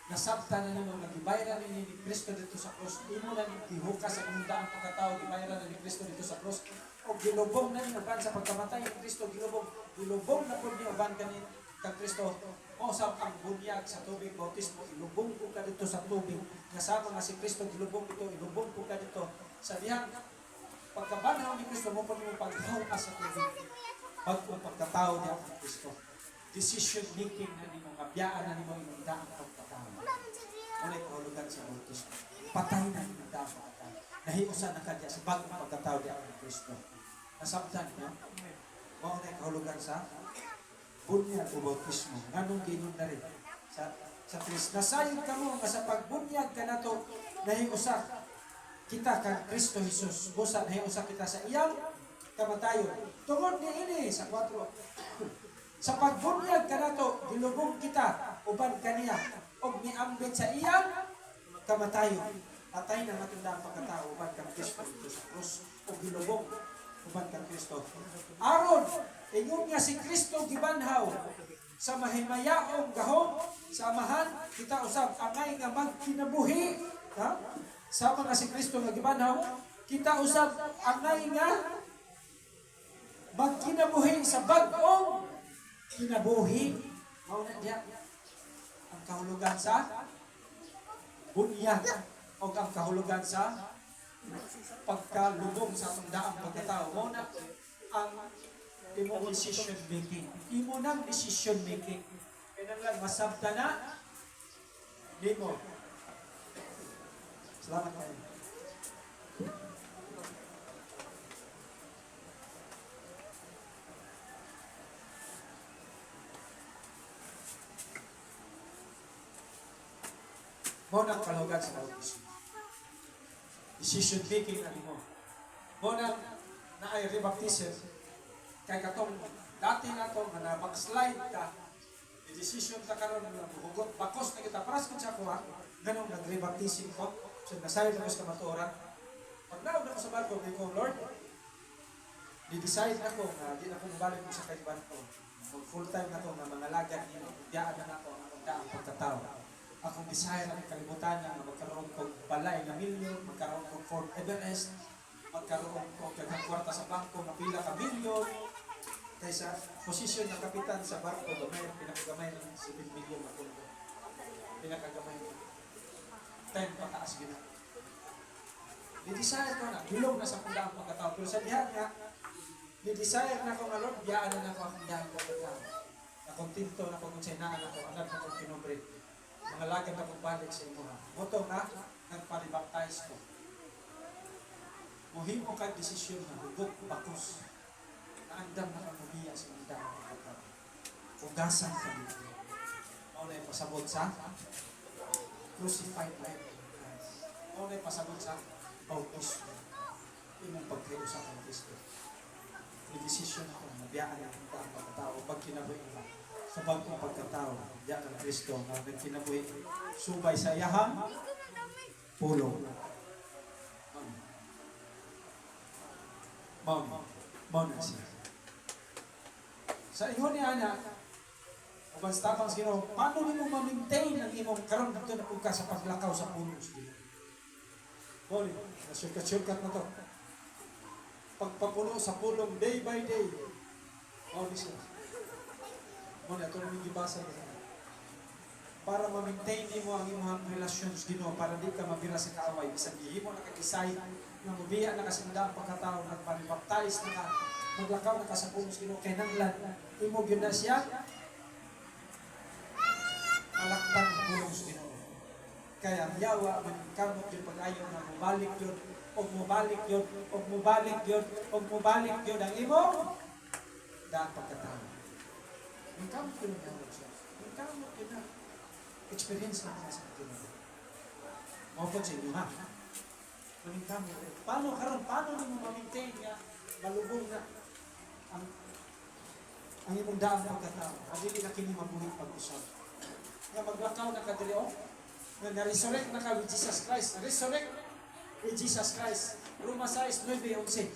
nasabtan na nimo nga gibayaran ni Kristo dito sa krus. Imo na gihukas sa imong daang pagkatao gibayaran ni Kristo dito sa krus. O gilubong na ni uban sa pagkamatay ni Kristo, gilubong na pud ni uban kani kang Kristo. O sa ang bunyag sa tubig bautismo, ilubong ko ka dito sa tubig. Nga sama nga si Kristo gilubong dito, ilubong ko ka dito. Sa dihang pagkabanhaw ni Kristo mo pa mo paghaw ka sa tubig. Pagkatao niya kang Kristo. Decision making na nimo, kabiyaan na nimo imong daang pagkatao. Unay kahulugan sa bautismo. Patay na imong daang pagkatao. Nahiusan na kadya sa bagong pagkatao niya kang Kristo. Nasabtan niya. Unay kahulugan sa bunyag o bautismo. Nganong ginon na rin sa Kristo. Nasayod ka mo nga sa pagbunyag ka na to, nahiusa kita kang Kristo Jesus. Busa nahiusa kita sa iyang kamatayon. Tungod ni ini sa 4. Sa pagbunyag ka na to, gilubong kita, uban kaniya, o miambit sa iyang kamatayon. Patay na matunda ang pagkatao, uban kang Kristo dito sa krus, o gilubong, uban kang Kristo. Aron, ingon nga si Kristo gibanhaw, sa mahimayaong gahom, sa amahan, kita usab, angay nga magkinabuhi, ha? Sama nga si Kristo nga gibanhaw, kita usab, angay nga magkinabuhi sa bagong kinabuhi. Mauna diya ang kahulugan sa bunyag o ang kahulugan sa pagkalubong sa daang pagkatao. Mauna ang imong decision making. Imo nang decision making. Kaya lang masabta na nimo. Salamat kayo. Mo nang kahulugan sa bautismo. Decision making na nimo. Mo nang naay rebaptism kay katong dati na to nga na-backslide ka, i-decision ka karon nga hugot bakos na kita paras kun sa kuha, ganong nag-rebaptism ko, so nasayod ako sa matuoran. Pag naog ako sa barko, ko Lord, di-decide ako nga di na ko mabalik mo sa kay barko. Full time na to nga mangalagad nimo, diyaan na ako ang daang pagkatao. Akong desire ang kalibutan na magkaroon ko balay na milyon, magkaroon ko Fort Everest, magkaroon ko kagang kwarta sa bangko na pila ka milyon. Kaysa posisyon ng kapitan sa barko, gamay, pinakagamay ng 7 milyon na pundo. Pinakagamay ng 10 pataas gina. Di-desire ko na, bilog na sa pundaang pagkatao. Pero sa diyan nga, di-desire na ko nga Lord, biyaan na ako ang pundaang pagkatao. Nakontinto na ko kung sinaan ako, anak na kong pinubre. Mga lagay na pagbalik sa imo ha. Moto na, nagpalibaptize ko. Muhimo kang desisyon na hugot bakos. Naandam na kang mubiya sa mga dahil pagkatao. Ugasan ka dito. Ano na yung pasabot sa crucified life of Christ. Ano na yung pasabot sa bautismo. Imong pagkayo sa kang Kristo. May desisyon ako na biyaan ng pagkatao pag kinabuhi mo. Sa bagong pagkatao, diya ng Kristo na nagkinabuhi, subay sa iyahang pulong. Mauna siya. Sa ingon niya na, uban tapang sa Ginoo, paano nimo ma-maintain ang imong karon dito na ka sa paglakaw sa puno sa Ginoo? Boli, nasyurkat na to. Pagpapuno sa pulong day by day. Mauna siya. Muna, ito namin gibasa niya. Para ma-maintain mo ang imong relasyon sa Ginoo, para di ka mabira sa kaaway. Isang gihimo na kag-isay, na mabiya na kasinda ang pagkatao, nagpapibaptize na ka, maglakaw na ka sa puno sa Ginoo, kay nanglan, imo yun na siya, malakpan ang puno sa Ginoo. Kaya yawa, kamot yun pag-ayaw na mabalik yun, o mabalik yun, o mabalik yun, o mabalik yun, ang imong daan pagkatao. Ang kamot yun ang siya. Ang kamot yun na. Experience na sa atin. Mao sa inyo ha. Maningkam mo. Paano karon? Paano nimo ma-maintain nga malubong na ang imong daang pagkatao? Dili na kini mabuhi pag-usab. Nga maglakaw na ka diri nga na-resurrect na ka with Jesus Christ. Resurrect with Jesus Christ. Roma 6:9-11.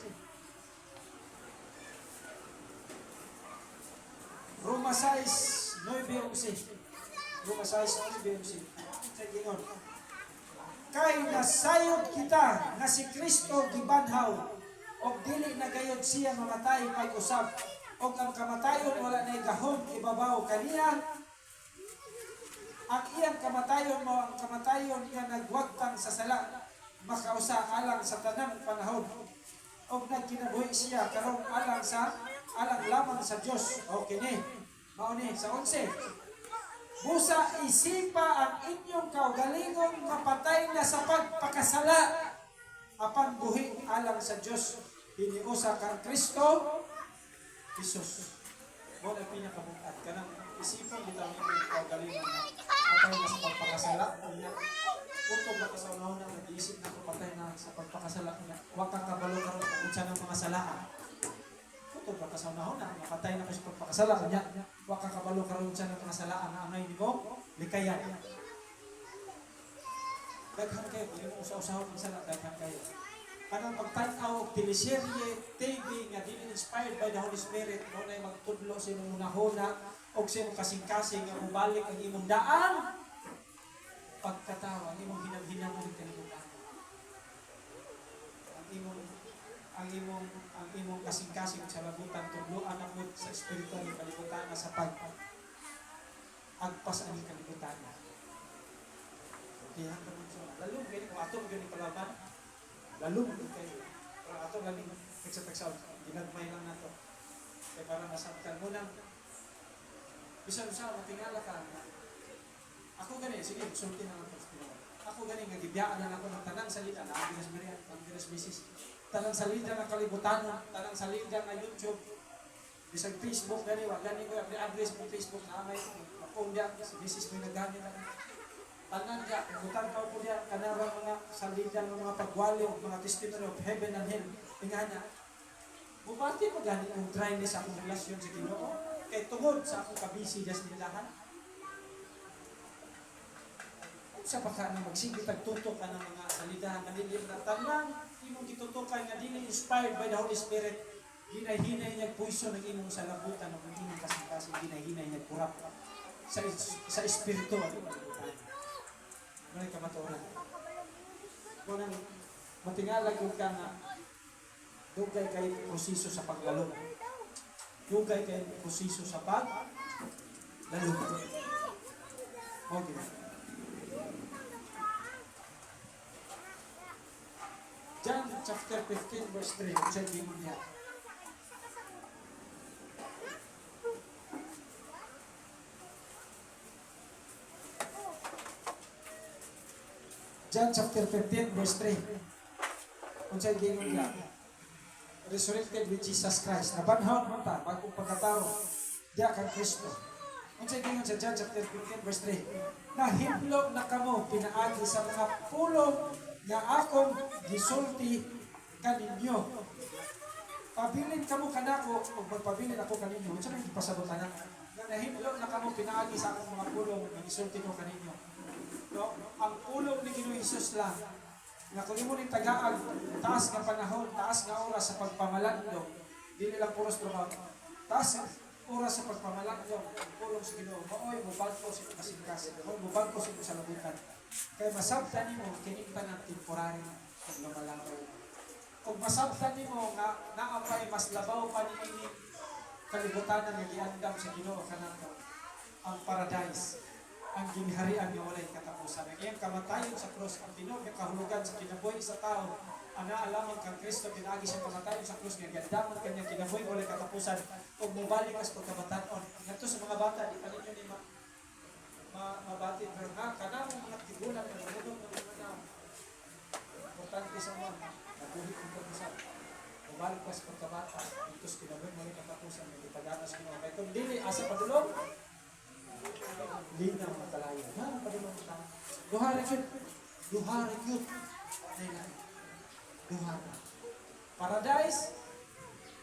Roma 6:9-11. Roma 6:9-11. Sa gingon. Kay nasayod kita nga si Kristo gibanhaw og dili na gayud siya mamatay pag-usab og ang kamatayon wala na gahom ibabaw kaniya. Ang iyang kamatayon mo ang kamatayon nga nagwagtang sa sala makausa alang sa tanang panahon og nagkinabuhi siya karon alang lamang sa Dios. Okay ni mao ni sa 11. Busa isipa ang inyong kaugalingong mapatay na sa pagpakasala apan buhi alang sa Dios hiniusa kang Kristo Jesus. Mo na pinakabukat kanang isipan bitaw ni kaugalingong patay na sa pagpakasala unya utog na sa unahon na nag-iisip na ko patay na sa pagpakasala unya wa ka kabalo karon kung unsa nang mga salaan. Utog na sa unahon na napatay na ko sa pagpakasala unya wa ka kabalo karon sa nang mga salaan na angay nimo likayan. Daghan kayo dili mo usaw-usahon ang sala daghan kayo. Kanang pagtan-aw og teleserye TV nga dili inspired by the Holy Spirit mo na magtudlo sa imong unahona og sa imong kasing-kasing nga mubalik ang imong daan pagkatawa ang imong hinang-hinamon kalibutan. Ang imong kasing-kasing sa labutan tudloan ang mood sa espiritual ng kalibutan sa agpas ang kalibutan. Kaya lalo gani kung ato gani palaban lalo kayo para ato gani tagsa ginagmay lang nato kay para masabtan mo nang bisan sa matingala ka ako gani sige sulti na lang ako gani nga gibiyaan na ako ng tanang salita na ang Binas ang Binas Misis tanang salita ng kalibutan tanang salita ng YouTube bisag Facebook gani wa gani ko ang address mo Facebook na may ako diya si Misis may nagani na tanan diya butan ka po diya kanara mga salita ng mga pagwali o mga testimony of heaven and hell ingana bubati mo gani ang dryness sa akong relasyon sa Ginoo kay tungod sa akong kabisi just nilahan sa pagka na magsige tagtutok ka ng mga salita nga dili na tanan imong gitutukan nga dili inspired by the Holy Spirit hinay-hinay niya puiso ng imong salabutan ng imong kasing-kasing hinay-hinay niya kurap sa espiritu at may kamatuoran. Kung matingala kung ka nga dugay kay proseso sa paglalo. Dugay kay proseso sa paglalo. Okay. John chapter 15 verse 3. Sabi mo niya. John chapter 15 verse 3. Kung sa'yo gingon niya, resurrected with Jesus Christ. Nabanhaw mo ta, bagong pagkatao, diya kang Kristo. Kung sa'yo gingon sa John chapter 15 verse 3. Nahimlog na kamo pinaagi sa mga pulong nga akong gisulti kaninyo. Pabilin kamo kanako, o magpabilin ako kaninyo. Kung sa'yo gipasabutan na. Nahimlog na kamo pinaagi sa akong mga pulong nga gisulti ko kaninyo. No, ang ulong ni Ginoong Hesus lang nga kung mo ning tagaag taas nga panahon, taas nga oras sa pagpamalandong, dili lang puros trabaho. Taas nga oras sa pagpamalandong, ulong sa Ginoo. Maoy mobagko sa kasing-kasing, maoy mobagko sa sa labutan. Kay masabtan nimo kini tanang temporary kung lumalakaw. Kung masabtan nimo nga naapay mas labaw pa niini kalibutan nga giandam sa Ginoo kanang ang paradise. Ang ginharian nga walay katapusan. Ang iyang kamatayon sa krus, ang tinog nga kahulugan sa kinabuhi sa tao, ang naalaman kang Kristo, pinagi siya kamatayon sa krus, nga gandamot kanyang kinabuhi walay katapusan, o mubalik as pagkabataon. Ngato sa mga bata, di pa ninyo ni mabatid, pero nga, kanang mga tigulan, na nagulong ng mga naam. Importante sa mga, nabuhi kong pagkasan. Mubalik as pagkabata, ito sa kinabuhi walay katapusan, may ipaganas mo. Kaya kung dili, asa padulong, linaw na kalayo. Ano pa din ang tao? Buhara yun. Duha ra gyud. Duha ra. Paradise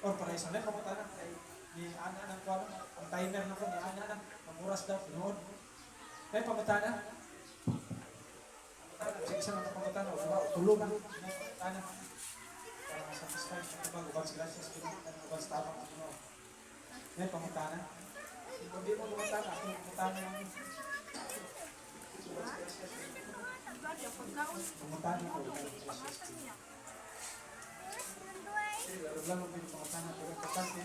or paradise na kamutan na kay ni ana nang kuan ang timer na ko ni ana na mamuras daw tinuod. Kay pamatana. Sige sa mga pamatana o tulog na pamatana. Para ma-satisfy sa pag ubang sila sa ubang staff ang ano. Kay pamatana. Kung di mo pamatana, ako pamatana lang. Pamatana ko. Lang ang pinapakatana pero importante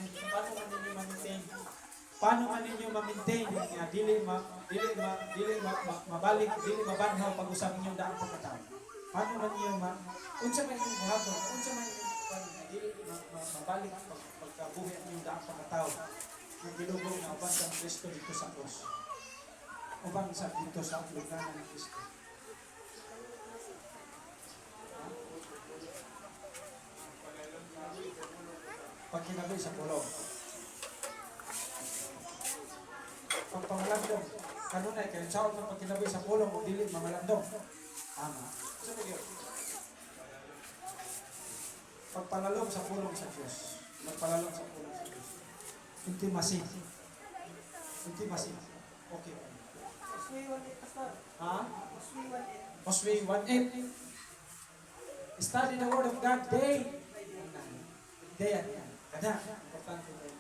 paano man ninyo ma-maintain nga dili mabalik dili mabanhaw pag usab ninyo daang pagkatao. Paano man niyo unsa man inyong buhaton, unsa man dili mabalik pagkabuhi ang inyong daang pagkatao. Nga gilugong na uban sa Kristo dito sa krus. Uban sa dito sa lugar ng Kristo. Pagkinabi sa pulong. Pagpamalandong. Kanunay, kaya saan ng pagkinabi sa pulong o dili mamalandong. Tama. So, pagpalalong sa pulong sa Diyos. Pagpalalong sa pulong sa Diyos. Intimacy. Intimacy. Okay. Ha? Osway 1:8. Study the Word of God day and night. Day and night. Kada, importante kayo.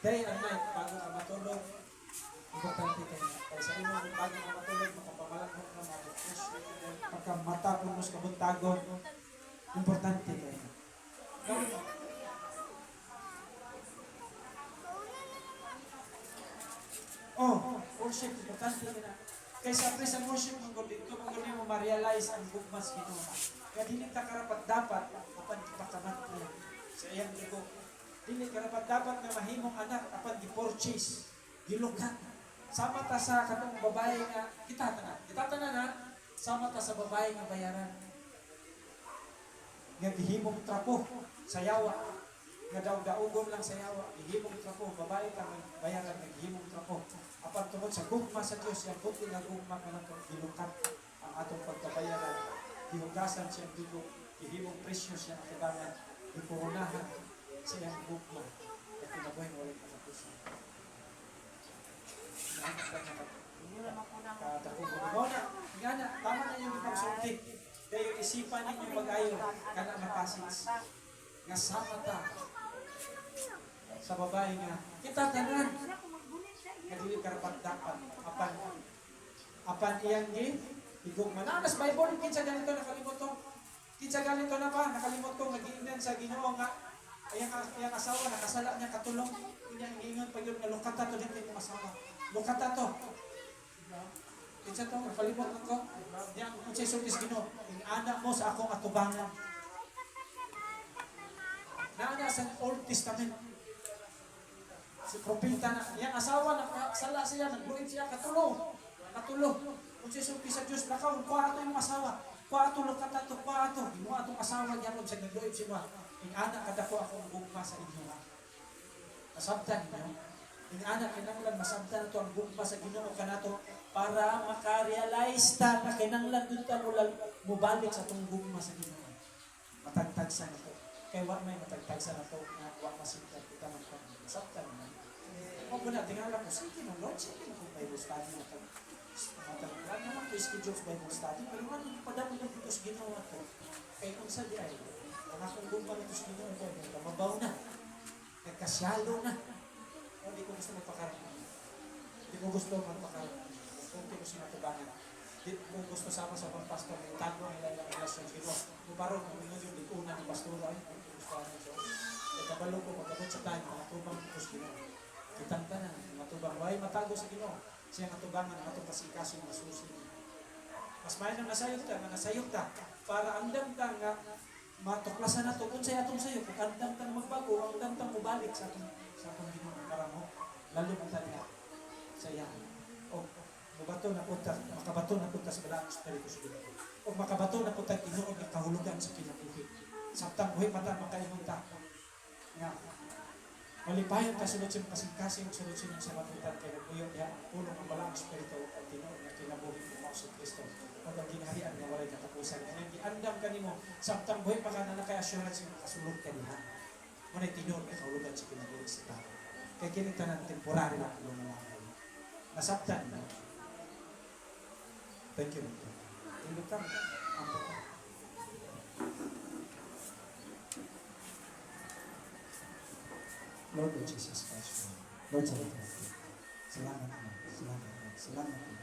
Day and night, bago ka matulog, importante kayo. Kaya sa inyo, bago ka matulog, makapamalagod ka, makapush, pagka mata, punos, kabuntagon, importante kayo. Worship, importante kayo. Kaya sa worship, kung guli mo ma-realize ang bugmas Ginoo. Kaya dili ka karapat dapat, apan ipakamat mo sa iyang ligo. Dili karapat dapat na mahimong anak apan gi-purchase, gilukat. Sama ta sa kanang babae nga kita tanan na sama ta sa babae nga bayaran. Nga gihimong trapo sa yawa. Nga daw-daugon lang sa yawa, gihimong trapo, babae ka may bayaran nga gihimong trapo. Apan tungod sa gugma sa Dios, yang buti nga gugma nga nato gilukat ang atong pagkabayaran. Gihugasan siyang dugo, gihimong presyo siya ang kabangan, iporonahan siyang gugma at kinabuhay mo ulit ang puso. Nga na, tama na yung ipagsulti. Kaya yung isipan ninyo pag-ayo ka na mapasis. Nga sama ta sa babae nga, kita tanan. Nga dili karapat dapat. Apan iyang igugma. Nanas Bible, kinsa ganito nakalimot ko. Kinsa ganito na ba? Nakalimot ko, nag-iinan sa Ginoo nga. Iyang asawa, nakasala niya katulong. Iyang ingon pag yun, lukata to din yung asawa. Lukata to. Kinsa to, nakalimot ko. Iyang konsesyonis Ginoo. Yung anak mo sa akong atubangan. Naana sa Old Testament. Si propeta na, iyang asawa, nakasala siya, nagbuhin siya, katulong. Kung siya sa Diyos, lakaw, kuha ato yung asawa. Kuha ato, lukata to, kuha ato. Yung atong asawa niya, kung siya nagluib siya, yung anak, kada ko akong gugma sa inyo. Masabtan niyo. Yung anak, kinanglan, masabtan ito ang gugma sa Ginoo ka na to para makarealize ta na kinanglan doon ta mubalik sa itong gugma sa Ginoo. Matagtagsa na to. Kaya wala may matagtagsa na to na wala masibtan kita man ko. Masabtan na. Kung muna, tingala ko, sige na Lord, sige na kung Bible study na to. Matagtagsa naman to schedules Bible study, pero ano yung padamo ng dito sa Ginoo to? Kaya kung sa di ay, ang akong gugma nito sa Ginoo ko, nagkamabaw na. Nagkasyalo na. Hindi ko gusto magpakaroon. Hindi ko gusto magpakaroon. Kung hindi ko siya natubangan. Hindi ko gusto sama sa mga pastor. Yung tago nila ng relasyon sa Ginoo. Kung parang kung yun yung dikuna ng pastor ay, hindi ko gusto ako siya. Kaya kabalo ko, pagkabot sa tayo, matubang ko sa Ginoo. Kitang ka na, matubang. Huwag matago sa Ginoo. Siya matubangan ang atong kasikaso ng masusin. Mas may nang nasayot ka, para andam ka nga, matuklasan na ito, kung sa'yo atong sayo, kung andam kang magbago, andam kang mubalik sa atong Ginoo para mo, lalo mo tanya saya. O mabato na punta, makabato na punta sa balang espiritu sa Ginoo. O makabato na punta Ginoo ng kahulugan sa kinabuhi. Samtang buhay mata makaingon ta. Nga, malipayan ka sunod sa kasing-kasing, sunod sa matutan kay nagbuyon niya, ulong ang balang espiritu at Ginoo na kinabuhi ng mga sa Kristo. Pag ang ginaharian na walay katapos. katapusan. Kaya giandam ka nimo samtang buhay pa ka na naka-assurance nga makasulod ka diha. Muna tinur ka kaulugan sa kinabuhi sa tao. Kaya kini tanan temporary lang ang lumalangay. Nasabtan na. Thank you. Tindog ka. Ampo ka. Lord Jesus Christ. Lord, salamat. Salamat mo. Salamat mo. Salamat mo.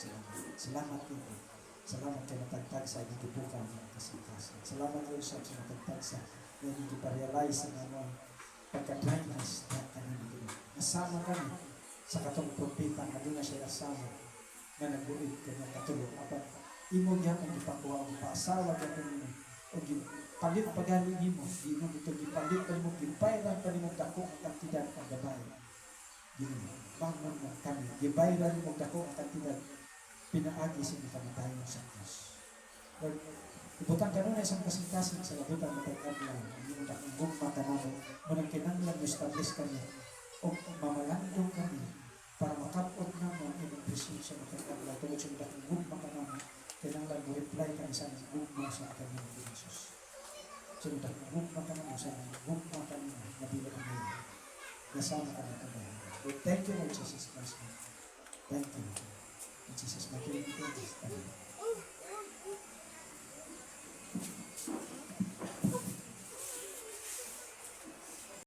Salamat mo. Salamat kayo natagtag sa igibukan ng kasangkasan. Salamat kayo sa natagtag sa yung igiparealize na ano pagka-dryness na kanina. Nasama kami sa katong propeta na doon na siya nasama na nag-uig kanyang katulog. Apat, imo niya ang ipakuha ang paasawa ka kanina o palit pagaling mo, di mo ito gipalit pa mo, gipayran pa mo dako ang kantidad ang gabay. Gini, bangon mo kami, gibayran mo dako ang kantidad, pinaagi sa kamatayon sa Diyos. Lord, ibutan ka nun isang kasing-kasing sa labutan na pagkablang, yung dakong gugma ka namin, manang kinanglan mo establish kami, o mamalandong kami, para makapot na mo ang inyong presensya na pagkablang, tungkol sa dakong gugma ka namin, kinanglan mo reply ka isang gugma sa kanyang Jesus. Sudah gugma ka naman sa gugma ka naman na bilang ngayon. Nasama ka na kami. Thank you, Lord Jesus Christ. Thank you. In Jesus' mighty name,